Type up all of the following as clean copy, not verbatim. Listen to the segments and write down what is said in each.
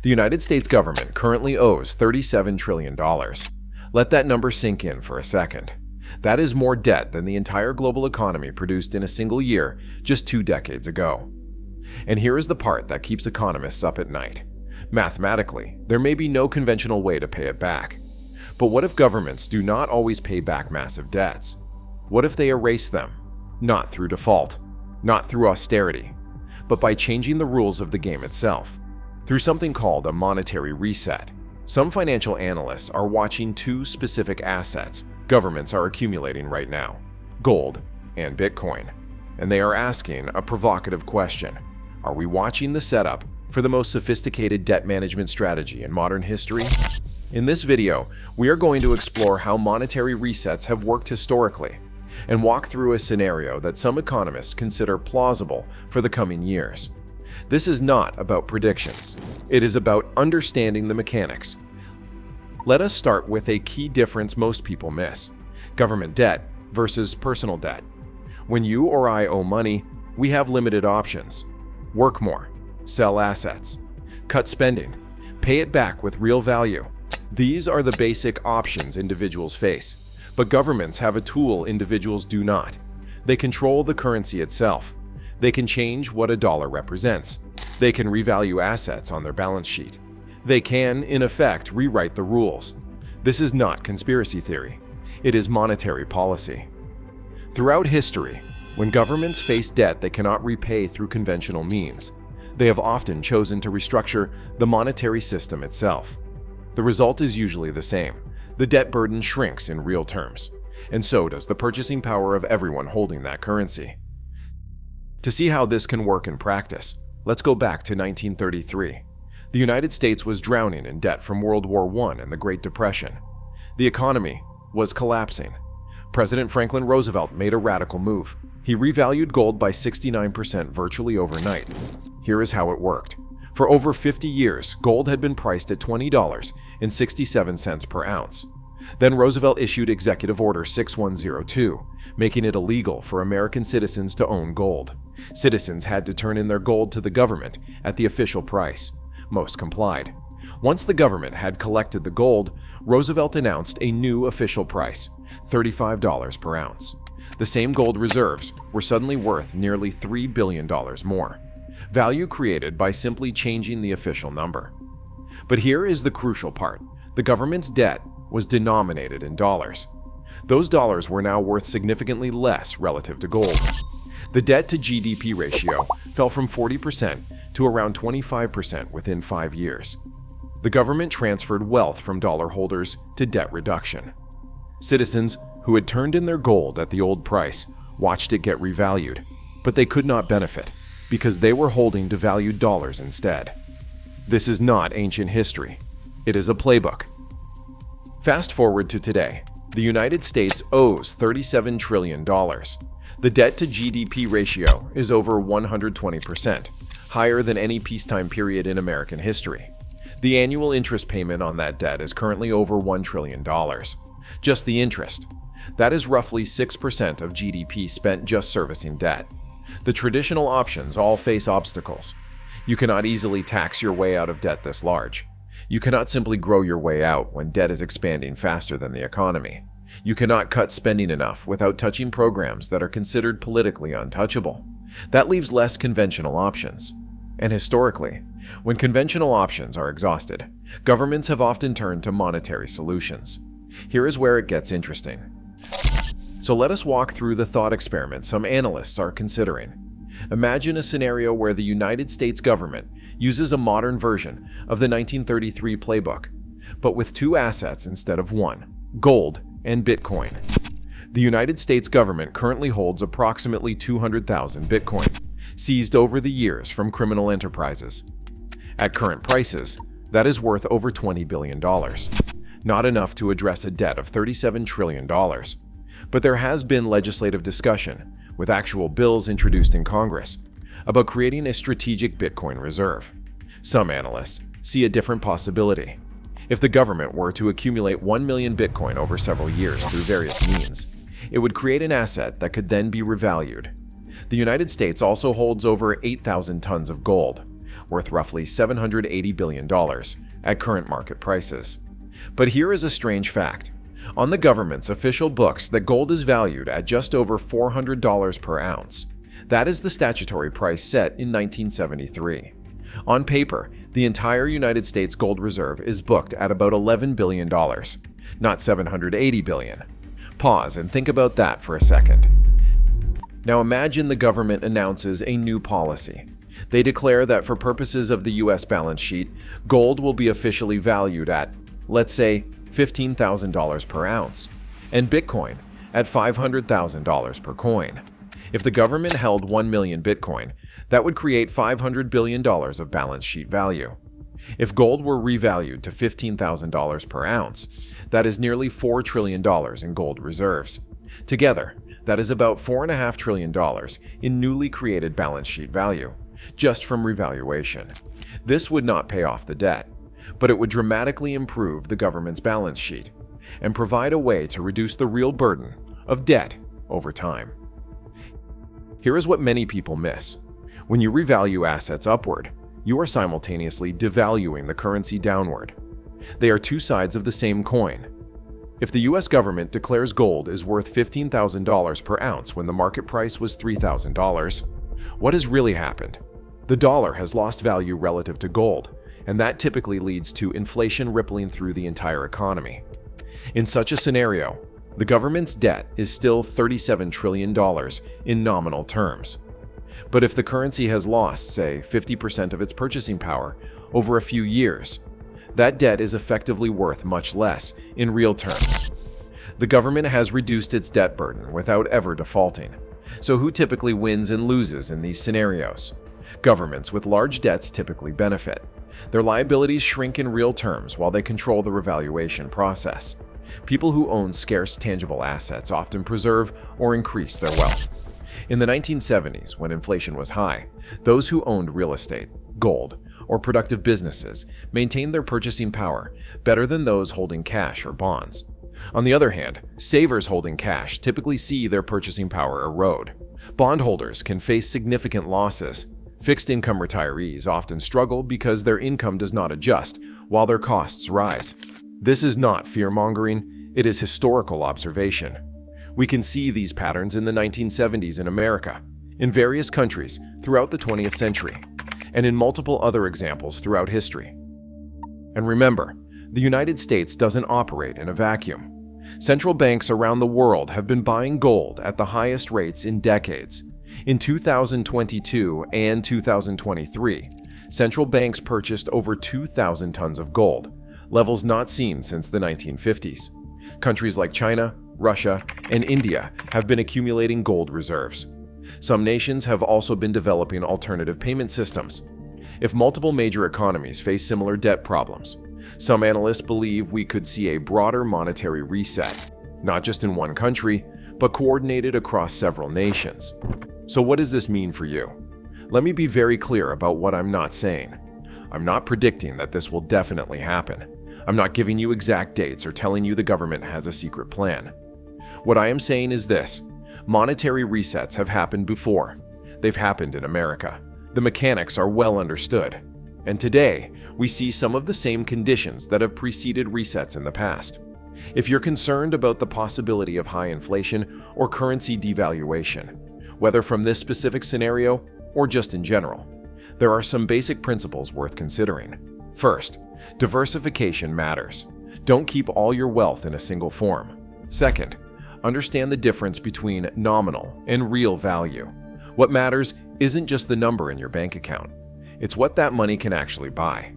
The United States government currently owes $37 trillion. Let that number sink in for a second. That is more debt than the entire global economy produced in a single year just 2 decades ago. And here is the part that keeps economists up at night. Mathematically, there may be no conventional way to pay it back. But what if governments do not always pay back massive debts? What if they erase them? Not through default, not through austerity, but by changing the rules of the game itself, through something called a monetary reset. Some financial analysts are watching 2 specific assets governments are accumulating right now: gold and Bitcoin. And they are asking a provocative question. Are we watching the setup for the most sophisticated debt management strategy in modern history? In this video, we are going to explore how monetary resets have worked historically and walk through a scenario that some economists consider plausible for the coming years. This is not about predictions. It is about understanding the mechanics. Let us start with a key difference most people miss: government debt versus personal debt. When you or I owe money, we have limited options. Work more, sell assets, cut spending, pay it back with real value. These are the basic options individuals face. But governments have a tool individuals do not. They control the currency itself. They can change what a dollar represents. They can revalue assets on their balance sheet. They can, in effect, rewrite the rules. This is not conspiracy theory. It is monetary policy. Throughout history, when governments face debt they cannot repay through conventional means, they have often chosen to restructure the monetary system itself. The result is usually the same. The debt burden shrinks in real terms, and so does the purchasing power of everyone holding that currency. To see how this can work in practice, let's go back to 1933. The United States was drowning in debt from World War I and the Great Depression. The economy was collapsing. President Franklin Roosevelt made a radical move. He revalued gold by 69% virtually overnight. Here is how it worked. For over 50 years, gold had been priced at $20.67 per ounce. Then Roosevelt issued Executive Order 6102, making it illegal for American citizens to own gold. Citizens had to turn in their gold to the government at the official price. Most complied. Once the government had collected the gold, Roosevelt announced a new official price, $35 per ounce. The same gold reserves were suddenly worth nearly $3 billion more. Value created by simply changing the official number. But here is the crucial part. The government's debt was denominated in dollars. Those dollars were now worth significantly less relative to gold. The debt to GDP ratio fell from 40% to around 25% within 5 years. The government transferred wealth from dollar holders to debt reduction. Citizens who had turned in their gold at the old price watched it get revalued, but they could not benefit because they were holding devalued dollars instead. This is not ancient history. It is a playbook. Fast forward to today. The United States owes $37 trillion. The debt to GDP ratio is over 120%, higher than any peacetime period in American history. The annual interest payment on that debt is currently over $1 trillion. Just the interest. That is roughly 6% of GDP spent just servicing debt. The traditional options all face obstacles. You cannot easily tax your way out of debt this large. You cannot simply grow your way out when debt is expanding faster than the economy. You cannot cut spending enough without touching programs that are considered politically untouchable. That leaves less conventional options. And historically, when conventional options are exhausted, governments have often turned to monetary solutions. Here is where it gets interesting. So let us walk through the thought experiment some analysts are considering. Imagine a scenario where the United States government uses a modern version of the 1933 playbook, but with 2 assets instead of 1, gold and Bitcoin. The United States government currently holds approximately 200,000 Bitcoin, seized over the years from criminal enterprises. At current prices, that is worth over $20 billion. Not enough to address a debt of $37 trillion. But there has been legislative discussion, with actual bills introduced in Congress, about creating a strategic Bitcoin reserve. Some analysts see a different possibility. If the government were to accumulate 1 million Bitcoin over several years through various means, it would create an asset that could then be revalued. The United States also holds over 8,000 tons of gold, worth roughly $780 billion at current market prices. But here is a strange fact. On the government's official books, that gold is valued at just over $400 per ounce. That is the statutory price set in 1973. On paper, the entire United States gold reserve is booked at about $11 billion, not $780 billion. Pause and think about that for a second. Now imagine the government announces a new policy. They declare that for purposes of the US balance sheet, gold will be officially valued at, let's say, $15,000 per ounce, and Bitcoin at $500,000 per coin. If the government held 1 million Bitcoin, that would create $500 billion of balance sheet value. If gold were revalued to $15,000 per ounce, that is nearly $4 trillion in gold reserves. Together, that is about $4.5 trillion in newly created balance sheet value, just from revaluation. This would not pay off the debt, but it would dramatically improve the government's balance sheet and provide a way to reduce the real burden of debt over time. Here is what many people miss. When you revalue assets upward, you are simultaneously devaluing the currency downward. They are two sides of the same coin. If the US government declares gold is worth $15,000 per ounce when the market price was $3,000, what has really happened? The dollar has lost value relative to gold, and that typically leads to inflation rippling through the entire economy. In such a scenario, the government's debt is still $37 trillion in nominal terms. But if the currency has lost, say, 50% of its purchasing power over a few years, that debt is effectively worth much less in real terms. The government has reduced its debt burden without ever defaulting. So who typically wins and loses in these scenarios? Governments with large debts typically benefit. Their liabilities shrink in real terms while they control the revaluation process. People who own scarce tangible assets often preserve or increase their wealth. In the 1970s, when inflation was high, those who owned real estate, gold, or productive businesses maintained their purchasing power better than those holding cash or bonds. On the other hand, savers holding cash typically see their purchasing power erode. Bondholders can face significant losses. Fixed-income retirees often struggle because their income does not adjust while their costs rise. This is not fear-mongering, it is historical observation. We can see these patterns in the 1970s in America, in various countries throughout the 20th century, and in multiple other examples throughout history. And remember, the United States doesn't operate in a vacuum. Central banks around the world have been buying gold at the highest rates in decades. In 2022 and 2023, central banks purchased over 2,000 tons of gold, levels not seen since the 1950s. Countries like China, Russia, and India have been accumulating gold reserves. Some nations have also been developing alternative payment systems. If multiple major economies face similar debt problems, some analysts believe we could see a broader monetary reset, not just in one country, but coordinated across several nations. So what does this mean for you? Let me be very clear about what I'm not saying. I'm not predicting that this will definitely happen. I'm not giving you exact dates or telling you the government has a secret plan. What I am saying is this: monetary resets have happened before. They've happened in America. The mechanics are well understood. And today, we see some of the same conditions that have preceded resets in the past. If you're concerned about the possibility of high inflation or currency devaluation, whether from this specific scenario or just in general, there are some basic principles worth considering. First, diversification matters. Don't keep all your wealth in a single form. Second, understand the difference between nominal and real value. What matters isn't just the number in your bank account. It's what that money can actually buy.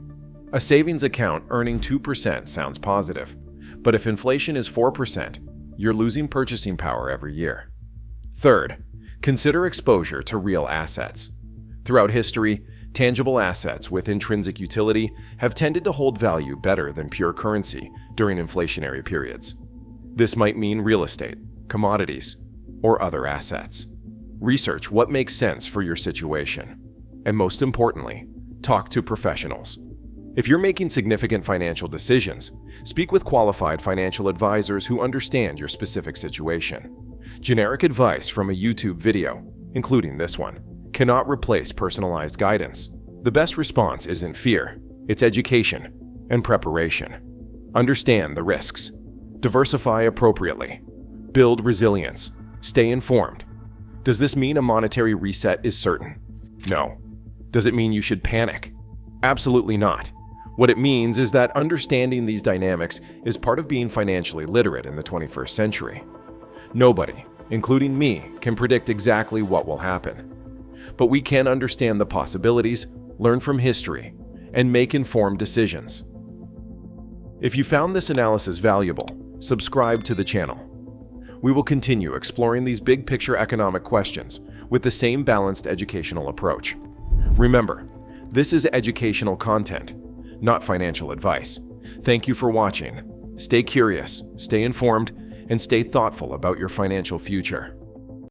A savings account earning 2% sounds positive, but if inflation is 4%, you're losing purchasing power every year. Third, consider exposure to real assets. Throughout history, tangible assets with intrinsic utility have tended to hold value better than pure currency during inflationary periods. This might mean real estate, commodities, or other assets. Research what makes sense for your situation. And most importantly, talk to professionals. If you're making significant financial decisions, speak with qualified financial advisors who understand your specific situation. Generic advice from a YouTube video, including this one, cannot replace personalized guidance. The best response isn't fear, it's education and preparation. Understand the risks. Diversify appropriately. Build resilience. Stay informed. Does this mean a monetary reset is certain? No. Does it mean you should panic? Absolutely not. What it means is that understanding these dynamics is part of being financially literate in the 21st century. Nobody, including me, can predict exactly what will happen. But we can understand the possibilities, learn from history, and make informed decisions. If you found this analysis valuable, subscribe to the channel. We will continue exploring these big picture economic questions with the same balanced educational approach. Remember, this is educational content, not financial advice. Thank you for watching. Stay curious, stay informed, and stay thoughtful about your financial future.